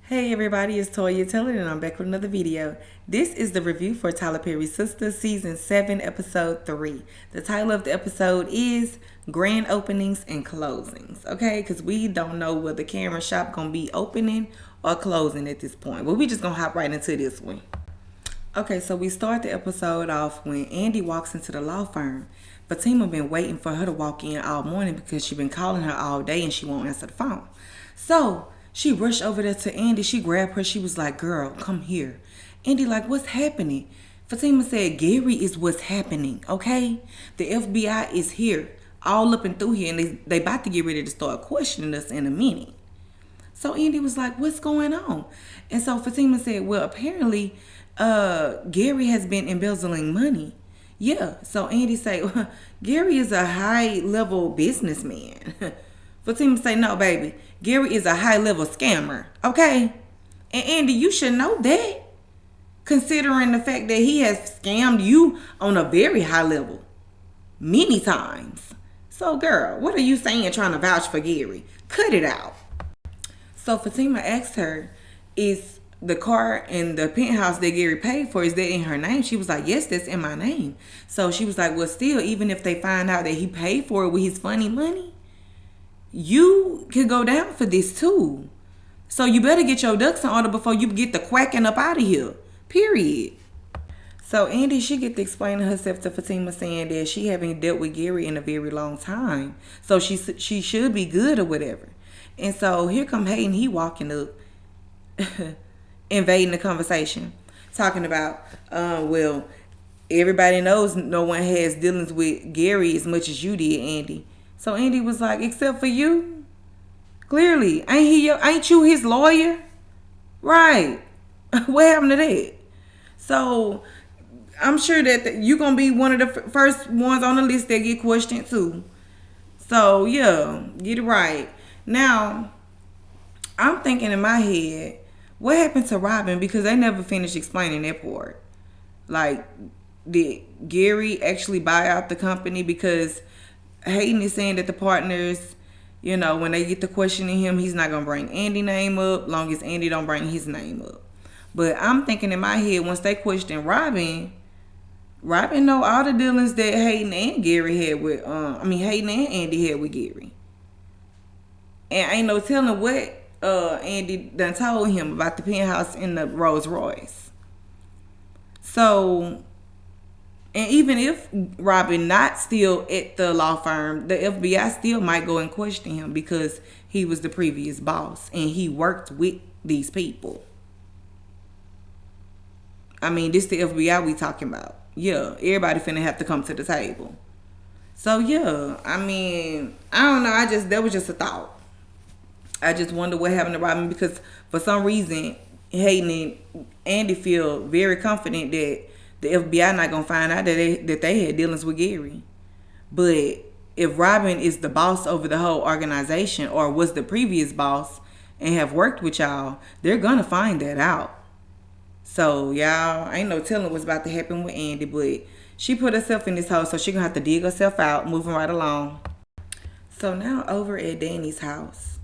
Hey everybody, it's Toya Taylor and I'm back with another video. This is the review for Tyler Perry's Sistas Season 7, Episode 3. The title of the episode is Grand Openings and Closings, okay? Because we don't know whether the camera shop going to be opening or closing at this point. But we just going to hop right into this one. Okay, so we start the episode off when Andy walks into the law firm. Fatima been waiting for her to walk in all morning because she been calling her all day and she won't answer the phone. So she rushed over there to Andy. She grabbed her. She was like, "Girl, come here." Andy like, "What's happening?" Fatima said, "Gary is what's happening, okay? The FBI is here, all up and through here, and they about to get ready to start questioning us in a minute." So Andy was like, "What's going on?" And so Fatima said, "Well, apparently Gary has been embezzling money." Yeah. So Andy say, well, "Gary is a high-level businessman." Fatima say, "No, baby. Gary is a high-level scammer, okay? And Andy, you should know that, considering the fact that he has scammed you on a very high level many times. So, girl, what are you saying trying to vouch for Gary? Cut it out." So Fatima asked her, "Is the car in the penthouse that Gary paid for, is that in her name?" She was like, "Yes, that's in my name." So she was like, "Well, still, even if they find out that he paid for it with his funny money, you could go down for this too. So you better get your ducks in order before you get the quacking up out of here. Period." So Andy, she get to explaining herself to Fatima, saying that she haven't dealt with Gary in a very long time. So she should be good or whatever. And so here come Hayden, he walking up, invading the conversation, talking about, well, everybody knows no one has dealings with Gary as much as you did, Andy. So Andy was like, "Except for you? Clearly, ain't you his lawyer? Right. What happened to that?" So I'm sure that you're going to be one of the first ones on the list that get questioned too. So yeah, get it right. Now, I'm thinking in my head, what happened to Robin? Because they never finished explaining that part. Like, did Gary actually buy out the company? Because Hayden is saying that the partners, when they get to questioning him, he's not going to bring Andy's name up, long as Andy don't bring his name up. But I'm thinking in my head, once they question Robin know all the dealings that Hayden and Gary had with, Hayden and Andy had with Gary. And ain't no telling what Andy done told him about the penthouse in the Rolls Royce. So, and even if Robin not still at the law firm, the FBI still might go and question him because he was the previous boss and he worked with these people. I mean, this the FBI we talking about. Yeah, everybody finna have to come to the table. So yeah, I don't know. That was just a thought. I just wonder what happened to Robin, because for some reason Hayden and Andy feel very confident that the FBI not gonna find out that they had dealings with Gary. But if Robin is the boss over the whole organization, or was the previous boss and have worked with y'all, they're gonna find that out. So y'all, ain't no telling what's about to happen with Andy, but she put herself in this hole, so she gonna have to dig herself out, moving right along. So now over at Danny's house,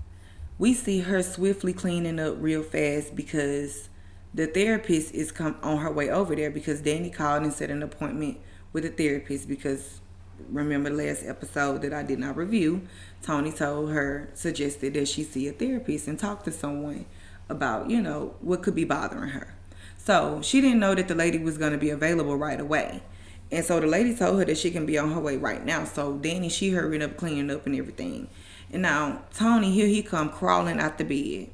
we see her swiftly cleaning up real fast because the therapist is on her way over there, because Danny called and set an appointment with a therapist because remember the last episode that I did not review, Tony suggested that she see a therapist and talk to someone about, what could be bothering her. So she didn't know that the lady was going to be available right away. And so the lady told her that she can be on her way right now. So Danny, she hurried up, cleaning up and everything. And now Tony, here he come crawling out the bed.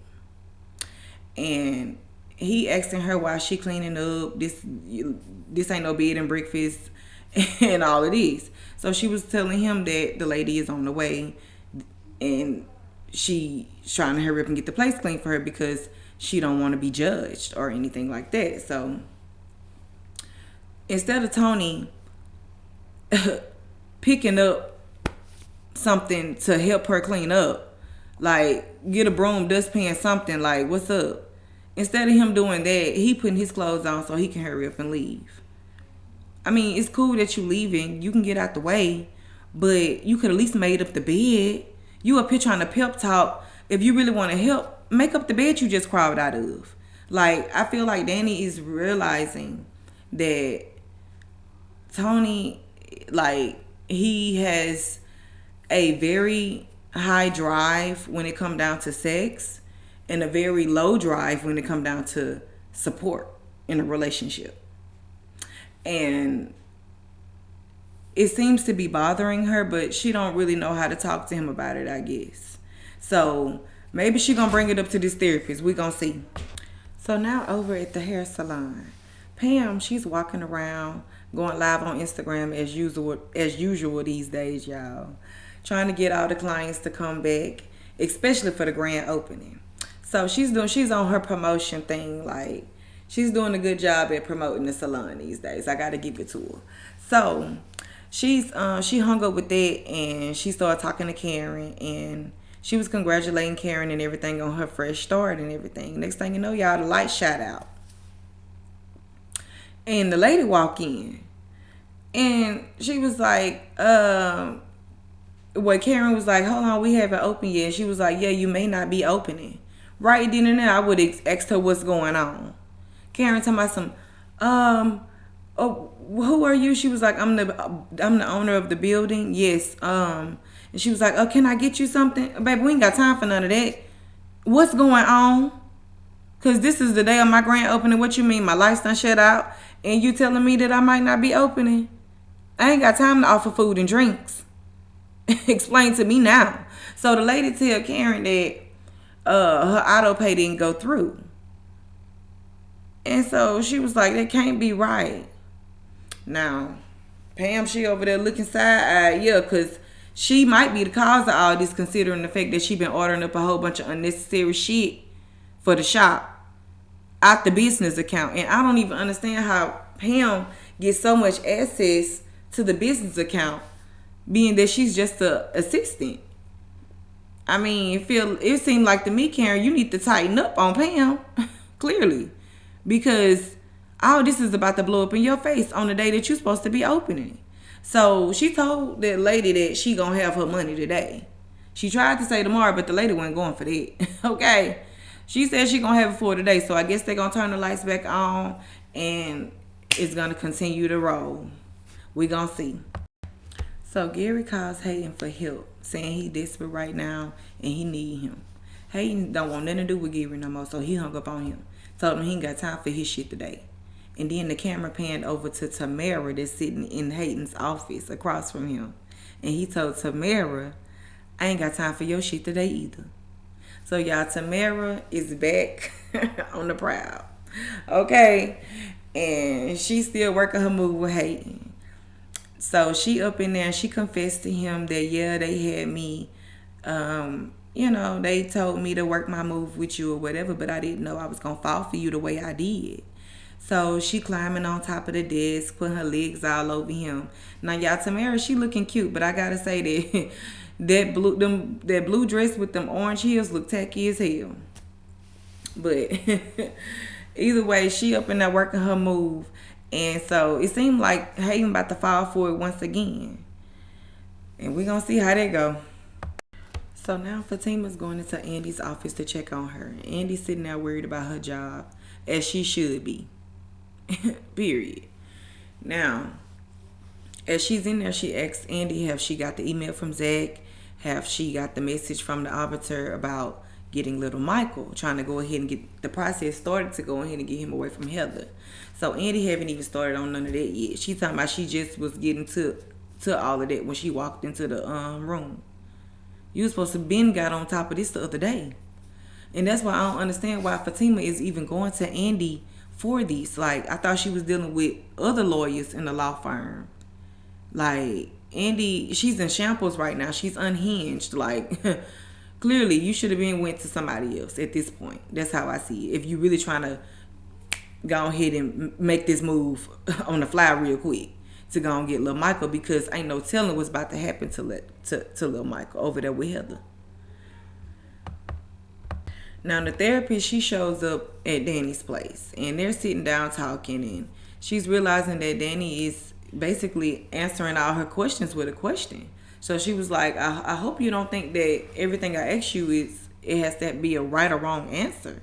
And he asking her why she cleaning up. This ain't no bed and breakfast and all of this. So she was telling him that the lady is on the way and she's trying to hurry up and get the place clean for her because she don't want to be judged or anything like that. So instead of Tony picking up something to help her clean up, like get a broom, dustpan, something, like, what's up? Instead of him doing that, he putting his clothes on so he can hurry up and leave. I mean, it's cool that you leaving. You can get out the way, but you could at least made up the bed. You up here trying to pep talk. If you really want to help make up the bed you just crawled out of. Like, I feel like Danny is realizing that Tony, like, he has a very high drive when it come down to sex and a very low drive when it come down to support in a relationship. And it seems to be bothering her, but she don't really know how to talk to him about it, I guess. So maybe she gonna bring it up to this therapist. We gonna see. So now over at the hair salon, Pam, she's walking around, going live on Instagram as usual these days, y'all. Trying to get all the clients to come back, especially for the grand opening. So she's on her promotion thing, like she's doing a good job at promoting the salon these days. I gotta give it to her. So she hung up with that and she started talking to Karen and she was congratulating Karen and everything on her fresh start and everything. Next thing you know, y'all, the light shot out. And the lady walked in. And she was like, Karen was like, hold on, we haven't opened yet. She was like, yeah, you may not be opening. Right then and there, I would ask her what's going on. Karen talking about some, oh, who are you? She was like, I'm the owner of the building. Yes. And she was like, oh, can I get you something? Baby, we ain't got time for none of that. What's going on? Because this is the day of my grand opening. What you mean? My lights done shut out and you telling me that I might not be opening? I ain't got time to offer food and drinks. Explain to me now. So the lady tell Karen that her auto pay didn't go through. And so she was like, that can't be right. Now, Pam, she over there looking side-eyed, yeah, because she might be the cause of all this, considering the fact that she been ordering up a whole bunch of unnecessary shit for the shop out the business account. And I don't even understand how Pam gets so much access to the business account, being that she's just a assistant. I mean, it seemed like to me, Karen, you need to tighten up on Pam, clearly, because all this is about to blow up in your face on the day that you're supposed to be opening. So she told that lady that she gonna have her money today. She tried to say tomorrow, but the lady wasn't going for that. Okay, she said she gonna have it for today. So I guess they gonna turn the lights back on, and it's gonna continue to roll. We gonna see. So Gary calls Hayden for help, saying he desperate right now and he need him. Hayden don't want nothing to do with Gary no more, so he hung up on him. Told him he ain't got time for his shit today. And then the camera panned over to Tamara that's sitting in Hayden's office across from him. And he told Tamara, I ain't got time for your shit today either. So y'all, Tamara is back on the prowl. Okay? And she's still working her move with Hayden. So she up in there and she confessed to him that, yeah, they had me, they told me to work my move with you or whatever, but I didn't know I was going to fall for you the way I did. So she climbing on top of the desk, putting her legs all over him. Now, y'all, Tamara, she looking cute, but I got to say that that blue dress with them orange heels look tacky as hell. But either way, she up in there working her move. And so it seemed like Hayden about to fall for it once again. And we're going to see how that go. So now Fatima's going into Andy's office to check on her. Andy's sitting there worried about her job, as she should be. Period. Now, as she's in there, she asks Andy, have she got the email from Zach? Have she got the message from the arbiter about getting little Michael, trying to go ahead and get the process started to go ahead and get him away from Heather? So Andy haven't even started on none of that yet. She talking about she just was getting to all of that when she walked into the room. You was supposed to been got on top of this the other day. And that's why I don't understand why Fatima is even going to Andy for these. Like, I thought she was dealing with other lawyers in the law firm. Like, Andy, she's in shambles right now. She's unhinged. Like, clearly, you should have went to somebody else at this point. That's how I see it. If you're really trying to go ahead and make this move on the fly real quick to go and get little Michael, because ain't no telling what's about to happen to little Michael over there with Heather. Now, the therapist, she shows up at Danny's place, and they're sitting down talking, and she's realizing that Danny is basically answering all her questions with a question. So she was like, I hope you don't think that everything I ask you it has to be a right or wrong answer.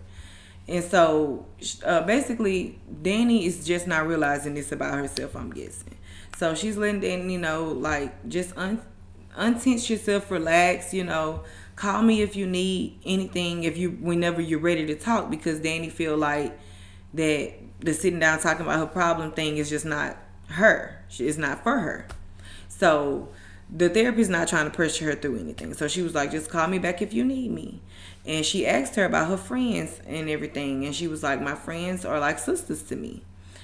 And so basically, Danny is just not realizing this about herself, I'm guessing. So she's letting Danny, like, just untense yourself, relax, call me if you need anything, whenever you're ready to talk, because Danny feel like that the sitting down talking about her problem thing is just not her. It's not for her. So the therapist not trying to pressure her through anything. So she was like, just call me back if you need me. And she asked her about her friends and everything. And she was like, my friends are like sisters to me.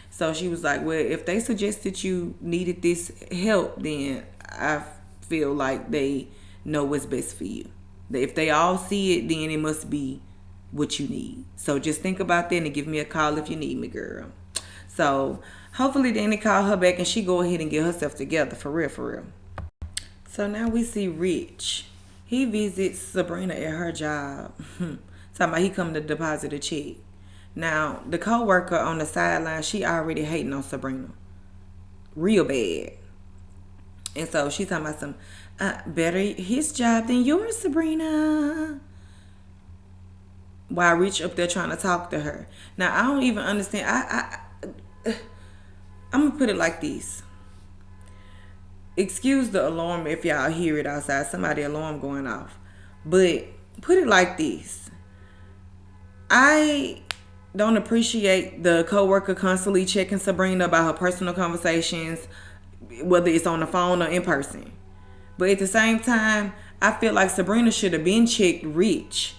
So she was like, well, if they suggested you needed this help, then I feel like they know what's best for you. If they all see it, then it must be what you need. So just think about that and give me a call if you need me, girl. So hopefully Danny call her back and she go ahead and get herself together, for real, for real. So now we see Rich. He visits Sabrina at her job. Talking about he come to deposit a check. Now, the co-worker on the sideline, she already hating on Sabrina. Real bad. And so she's talking about some, better his job than yours, Sabrina. While Rich up there trying to talk to her. Now, I don't even understand. I'm going to put it like this. Excuse the alarm if y'all hear it outside. Somebody alarm going off. But put it like this. I don't appreciate the coworker constantly checking Sabrina about her personal conversations, whether it's on the phone or in person. But at the same time, I feel like Sabrina should have been checked Rich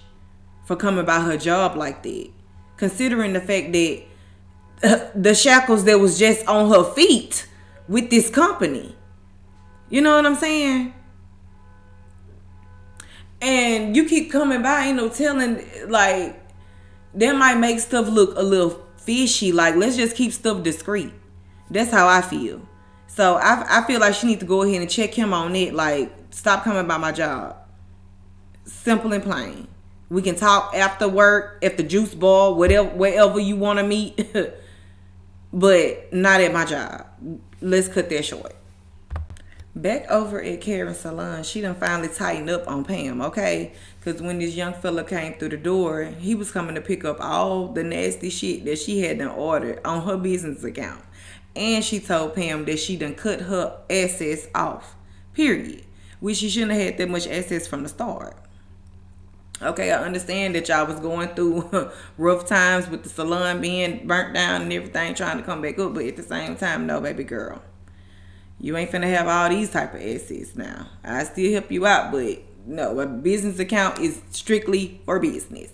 for coming about her job like that. Considering the fact that the shackles that was just on her feet with this company. You know what I'm saying? And you keep coming by, telling, like, that might make stuff look a little fishy. Like, let's just keep stuff discreet. That's how I feel. So I feel like she needs to go ahead and check him on it. Like, stop coming by my job. Simple and plain. We can talk after work, at the juice bar, wherever you want to meet. But not at my job. Let's cut that short. Back over at Karen's salon, she done finally tightened up on Pam, okay? Because when this young fella came through the door, he was coming to pick up all the nasty shit that she had done ordered on her business account. And she told Pam that she done cut her assets off, period. Which she shouldn't have had that much assets from the start. Okay, I understand that y'all was going through rough times with the salon being burnt down and everything, trying to come back up. But at the same time, no, baby girl. You ain't finna have all these type of assets now. I still help you out, but no, a business account is strictly for business.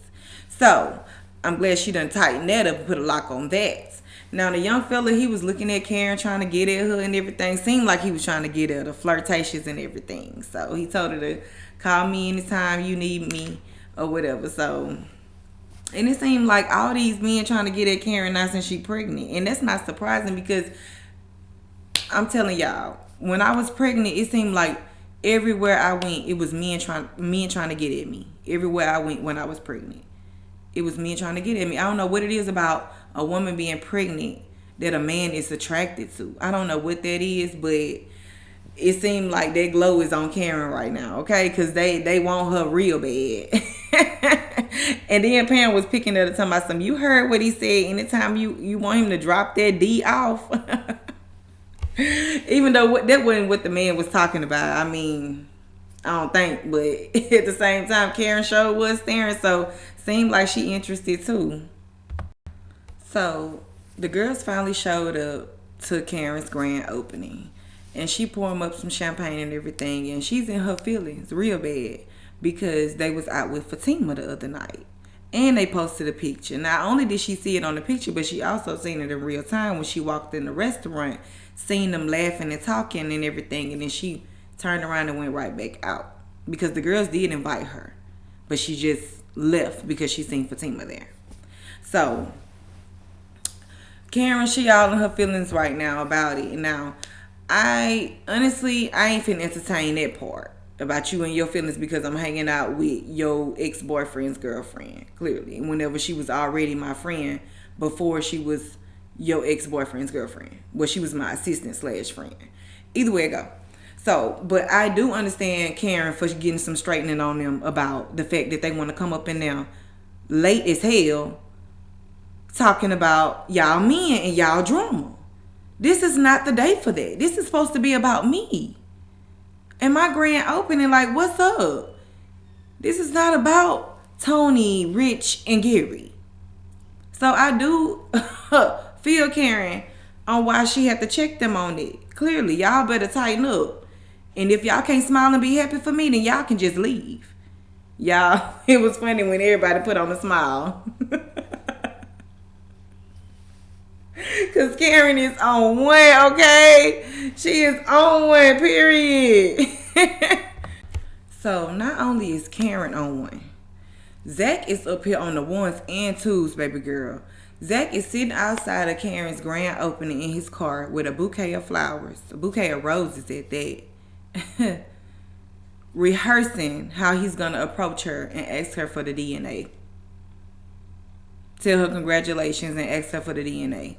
So, I'm glad she done tightened that up and put a lock on that. Now, the young fella, he was looking at Karen, trying to get at her and everything. Seemed like he was trying to get at her, flirtatious and everything. So, he told her to call me anytime you need me or whatever. So, and it seemed like all these men trying to get at Karen now since she pregnant. And that's not surprising because I'm telling y'all, when I was pregnant, it seemed like everywhere I went, it was men trying to get at me. Everywhere I went when I was pregnant, it was men trying to get at me. I don't know what it is about a woman being pregnant that a man is attracted to. I don't know what that is, but it seemed like that glow is on Karen right now, okay? Because they want her real bad. And then Pam was picking at her, talking about some, you heard what he said, anytime you want him to drop that D off. Even though that wasn't what the man was talking about. I mean, I don't think, but at the same time, Karen sure was staring, so seemed like she interested too. So the girls finally showed up to Karen's grand opening, and she poured them up some champagne and everything, and she's in her feelings real bad because they was out with Fatima the other night. And they posted a picture. Not only did she see it on the picture, but she also seen it in real time when she walked in the restaurant, seen them laughing and talking and everything. And then she turned around and went right back out. Because the girls did invite her. But she just left because she seen Fatima there. So, Karen, she all in her feelings right now about it. Now, I ain't finna entertain that part about you and your feelings because I'm hanging out with your ex-boyfriend's girlfriend, clearly. Whenever she was already my friend before she was your ex-boyfriend's girlfriend. Well, she was my assistant / friend. Either way it go. So, but I do understand Karen for getting some straightening on them about the fact that they want to come up in there late as hell talking about y'all men and y'all drama. This is not the day for that. This is supposed to be about me and my grand opening. Like, what's up? This is not about Tony, Rich, and Gary. So I do feel Karen on why she had to check them on it. Clearly, y'all better tighten up. And if y'all can't smile and be happy for me, then y'all can just leave. Y'all, it was funny when everybody put on a smile. Because Karen is on one, okay? She is on one, period. So not only is Karen on one, Zach is up here on the ones and twos, baby girl. Zach is sitting outside of Karen's grand opening in his car with a bouquet of flowers, a bouquet of roses at that, rehearsing how he's going to approach her and ask her for the DNA. Tell her congratulations and ask her for the DNA.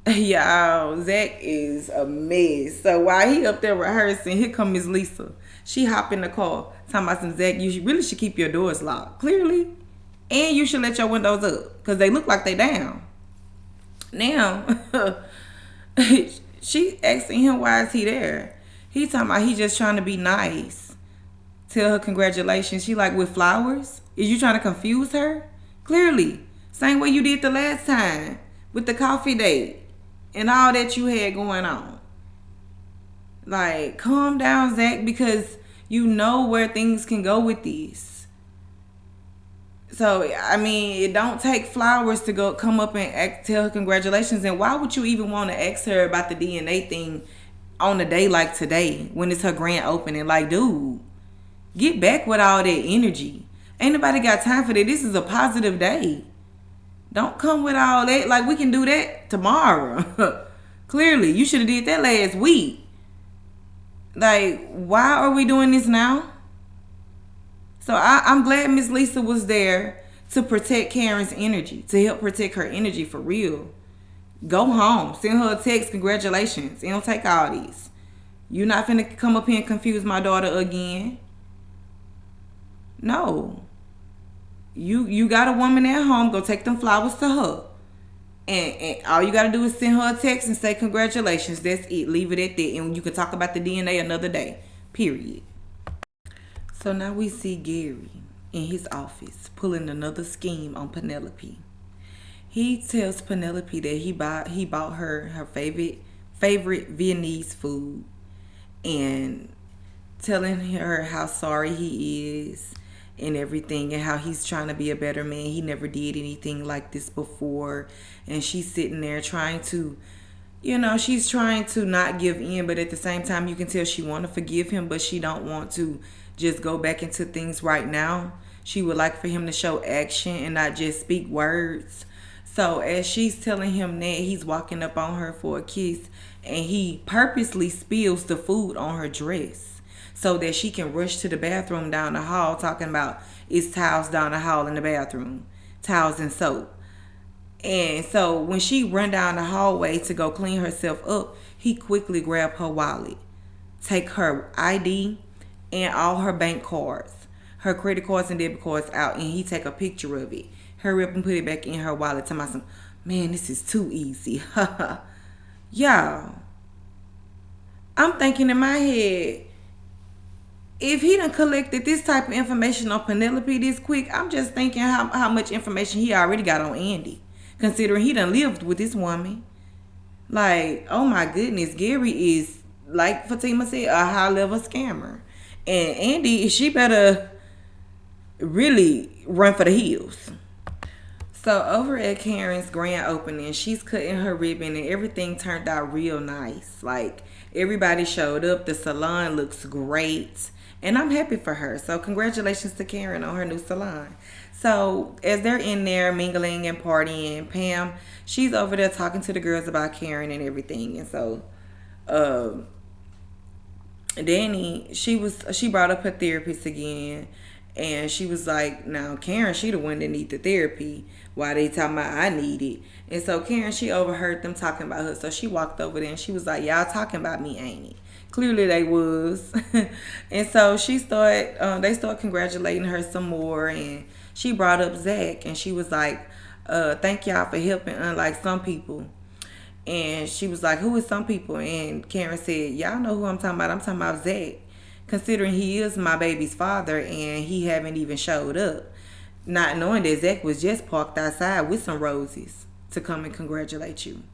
Y'all, Zach is a mess. So while he up there rehearsing, here come Miss Lisa. She hop in the car, talking about some Zach, you really should keep your doors locked, clearly. And you should let your windows up, because they look like they down. Now, she asking him why is he there. He talking about he just trying to be nice. Tell her congratulations. She like, with flowers? Is you trying to confuse her? Clearly. Same way you did the last time with the coffee date and all that you had going on. Like, calm down, Zach, because you know where things can go with these. So, I mean, it don't take flowers to go come up and tell her congratulations. And why would you even want to ask her about the DNA thing on a day like today when it's her grand opening? Like, dude, get back with all that energy. Ain't nobody got time for that. This is a positive day. Don't come with all that. Like, we can do that tomorrow. Clearly, you should have did that last week. Like, why are we doing this now? So I'm glad Miss Lisa was there to protect Karen's energy, to help protect her energy for real. Go home. Send her a text. Congratulations. It don't take all these. You're not finna come up here and confuse my daughter again. No. You got a woman at home. Go take them flowers to her. And all you got to do is send her a text and say congratulations. That's it. Leave it at that. And you can talk about the DNA another day. Period. So now we see Gary in his office pulling another scheme on Penelope. He tells Penelope that he bought her favorite Viennese food and telling her how sorry he is and everything and how he's trying to be a better man. He never did anything like this before. And she's sitting there trying to, she's trying to not give in, but at the same time you can tell she want to forgive him, but she don't want to just go back into things right now. She would like for him to show action and not just speak words. So as she's telling him that, he's walking up on her for a kiss and he purposely spills the food on her dress so that she can rush to the bathroom down the hall, talking about it's towels down the hall in the bathroom, towels and soap. And so when she run down the hallway to go clean herself up, he quickly grab her wallet, take her ID and all her bank cards, her credit cards and debit cards out, and he take a picture of it. Hurry up and put it back in her wallet. Tell myself, man, this is too easy. Y'all, I'm thinking in my head, if he done collected this type of information on Penelope this quick, I'm just thinking how much information he already got on Andy, considering he done lived with this woman. Like, oh my goodness, Gary is, like Fatima said, a high-level scammer. And Andy, she better really run for the hills. So over at Karen's grand opening, she's cutting her ribbon and everything turned out real nice. Like, everybody showed up. The salon looks great. And I'm happy for her. So congratulations to Karen on her new salon. So as they're in there mingling and partying, Pam, she's over there talking to the girls about Karen and everything. And so Danny, she brought up her therapist again, and she was like, now Karen, she the one that need the therapy, why they talking about I need it. And so Karen, she overheard them talking about her, so she walked over there and she was like, y'all talking about me, ain't it? Clearly they was. And so they started congratulating her some more, and she brought up Zach, and she was like, thank y'all for helping, unlike some people. And she was like, who is some people? And Karen said, y'all know who I'm talking about. I'm talking about Zach. Considering he is my baby's father and he haven't even showed up. Not knowing that Zach was just parked outside with some roses to come and congratulate you.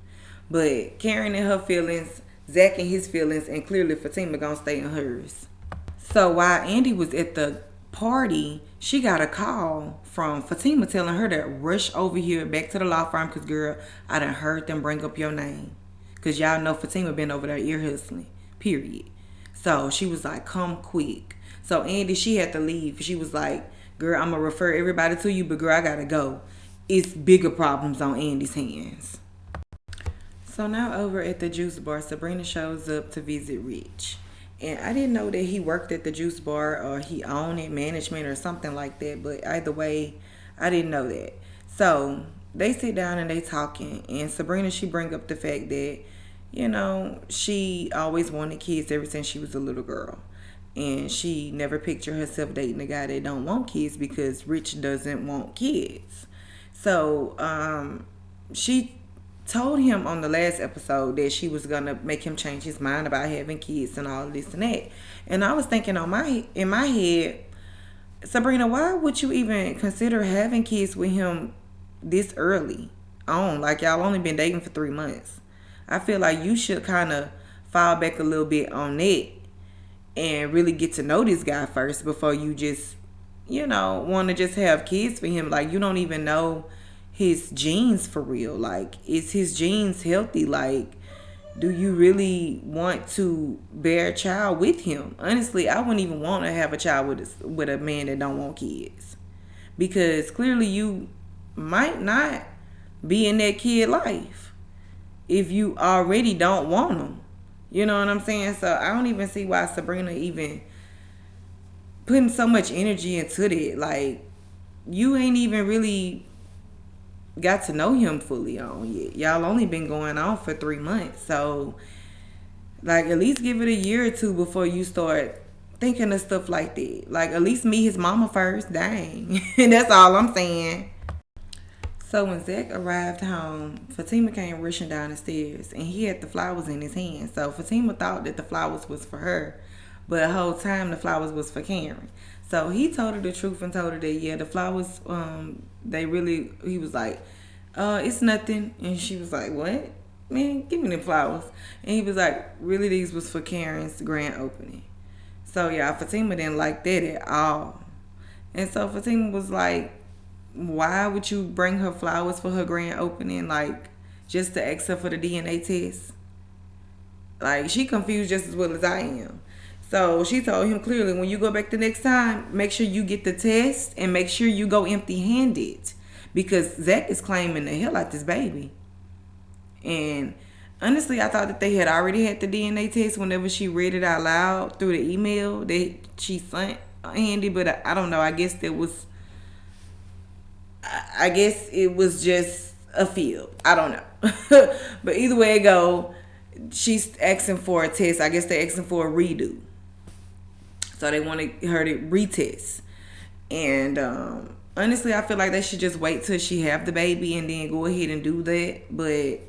But Karen and her feelings, Zach and his feelings, and clearly Fatima gonna stay in hers. So while Andy was at the party, she got a call from Fatima telling her to rush over here back to the law firm because, girl, I done heard them bring up your name. Because y'all know Fatima been over there ear hustling, period. So she was like, come quick. So Andy, she had to leave. She was like, girl, I'm going to refer everybody to you, but girl, I got to go. It's bigger problems on Andy's hands. So now over at the juice bar, Sabrina shows up to visit Rich. And I didn't know that he worked at the juice bar or he owned it, management or something like that. But either way, I didn't know that. So they sit down and they talking. And Sabrina, she bring up the fact that, you know, she always wanted kids ever since she was a little girl. And she never pictured herself dating a guy that don't want kids because Rich doesn't want kids. So she told him on the last episode that she was gonna make him change his mind about having kids and all this and that. And I was thinking in my head, Sabrina, why would you even consider having kids with him this early on? Like, y'all only been dating for 3 months. I feel like you should kind of fall back a little bit on that and really get to know this guy first before you just, you know, want to just have kids for him. Like, you don't even know his genes for real. Like, is his genes healthy? Like, do you really want to bear a child with him? Honestly, I wouldn't even want to have a child with a man that don't want kids, because clearly you might not be in that kid life if you already don't want them. You know what I'm saying? So I don't even see why Sabrina even putting so much energy into that. Like, you ain't even really got to know him fully on yet. Y'all only been going on for 3 months. So, like, at least give it a year or two before you start thinking of stuff like that. Like, at least meet his mama first. Dang. And that's all I'm saying. So when Zach arrived home, Fatima came rushing down the stairs and he had the flowers in his hand. So Fatima thought that the flowers was for her, but the whole time the flowers was for Karen. So he told her the truth and told her that, yeah, the flowers, he was like, it's nothing. And she was like, what? Man, give me them flowers. And he was like, really, these was for Karen's grand opening. So, yeah, Fatima didn't like that at all. And so Fatima was like, why would you bring her flowers for her grand opening? Like, just to ask her for the DNA test? Like, she confused just as well as I am. So she told him clearly, when you go back the next time, make sure you get the test and make sure you go empty-handed, because Zach is claiming the hell out this baby. And honestly, I thought that they had already had the DNA test whenever she read it out loud through the email that she sent Andy, but I don't know. I guess it was just a field. I don't know. But either way it go, she's asking for a test. I guess they're asking for a redo. So they wanted her to retest. And honestly, I feel like they should just wait till she have the baby and then go ahead and do that. But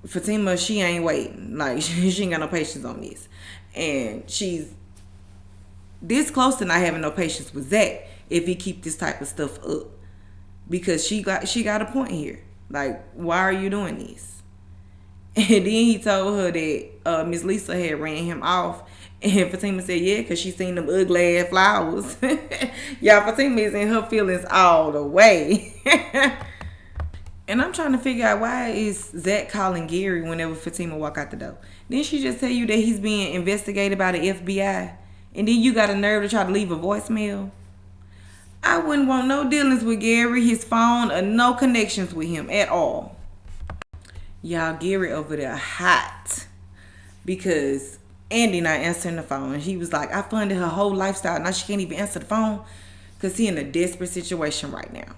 Fatima, she ain't waiting. Like, she ain't got no patience on this. And she's this close to not having no patience with Zach if he keep this type of stuff up. Because she got a point here. Like, why are you doing this? And then he told her that Miss Lisa had ran him off. And Fatima said, yeah, because she seen them ugly ass flowers. Y'all, Fatima is in her feelings all the way. And I'm trying to figure out, why is Zach calling Gary whenever Fatima walk out the door? Didn't she just tell you that he's being investigated by the FBI? And then you got a nerve to try to leave a voicemail? I wouldn't want no dealings with Gary, his phone, or no connections with him at all. Y'all, Gary over there hot because Andy not answering the phone. He was like, I funded her whole lifestyle. Now she can't even answer the phone because he in a desperate situation right now.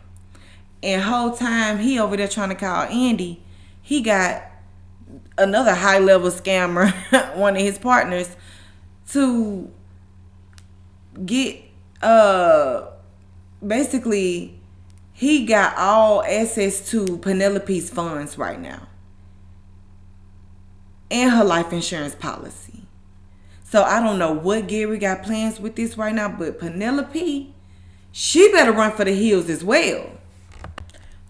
And whole time he over there trying to call Andy, he got another high level scammer, one of his partners, to get basically he got all access to Penelope's funds right now and her life insurance policy. So I don't know what Gary got plans with this right now, but Penelope, she better run for the hills as well.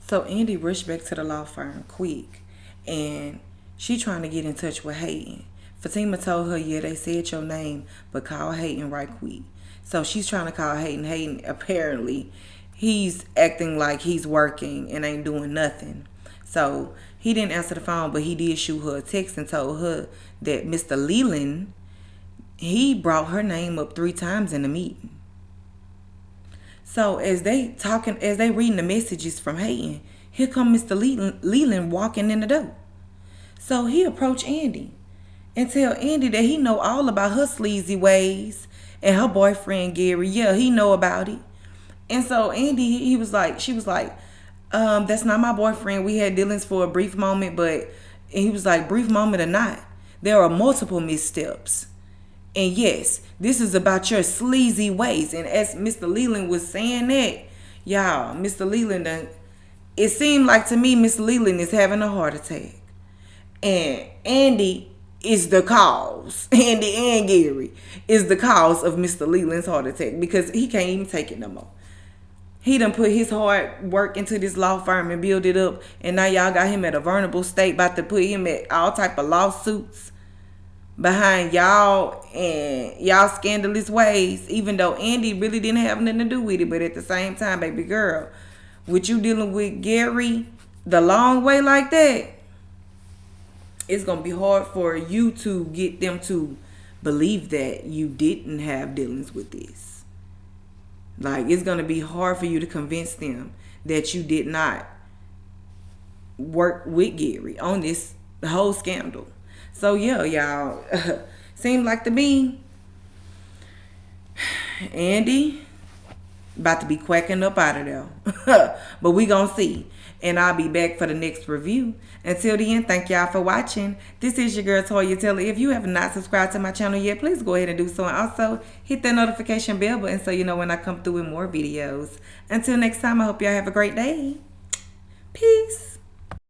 So Andy rushed back to the law firm quick, and she trying to get in touch with Hayden. Fatima told her, yeah, they said your name, but call Hayden right quick. So she's trying to call Hayden. Hayden, apparently, he's acting like he's working and ain't doing nothing. So he didn't answer the phone, but he did shoot her a text and told her that Mr. Leland, he brought her name up 3 times in the meeting. So as they reading the messages from Hayden, here come Mr. Leland walking in the door. So he approached Andy and tell Andy that he know all about her sleazy ways and her boyfriend Gary. Yeah, he know about it. And so Andy, she was like, that's not my boyfriend. We had dealings for a brief moment, but he was like, brief moment or not, there are multiple missteps. And yes, this is about your sleazy ways. And as Mr. Leland was saying that, y'all, Mr. Leland, it seemed like to me Mr. Leland is having a heart attack. And Andy is the cause. Andy and Gary is the cause of Mr. Leland's heart attack because he can't even take it no more. He done put his hard work into this law firm and build it up. And now y'all got him at a vulnerable state, about to put him at all type of lawsuits behind y'all and y'all scandalous ways, even though Andy really didn't have nothing to do with it. But at the same time, baby girl, with you dealing with Gary the long way like that, it's going to be hard for you to get them to believe that you didn't have dealings with this. Like, it's going to be hard for you to convince them that you did not work with Gary on this whole scandal. So, yeah, y'all, seemed like to me, Andy about to be quacking up out of there. But we gonna see. And I'll be back for the next review. Until then, thank y'all for watching. This is your girl, Toya Taylor. If you have not subscribed to my channel yet, please go ahead and do so. And also, hit that notification bell button so you know when I come through with more videos. Until next time, I hope y'all have a great day. Peace.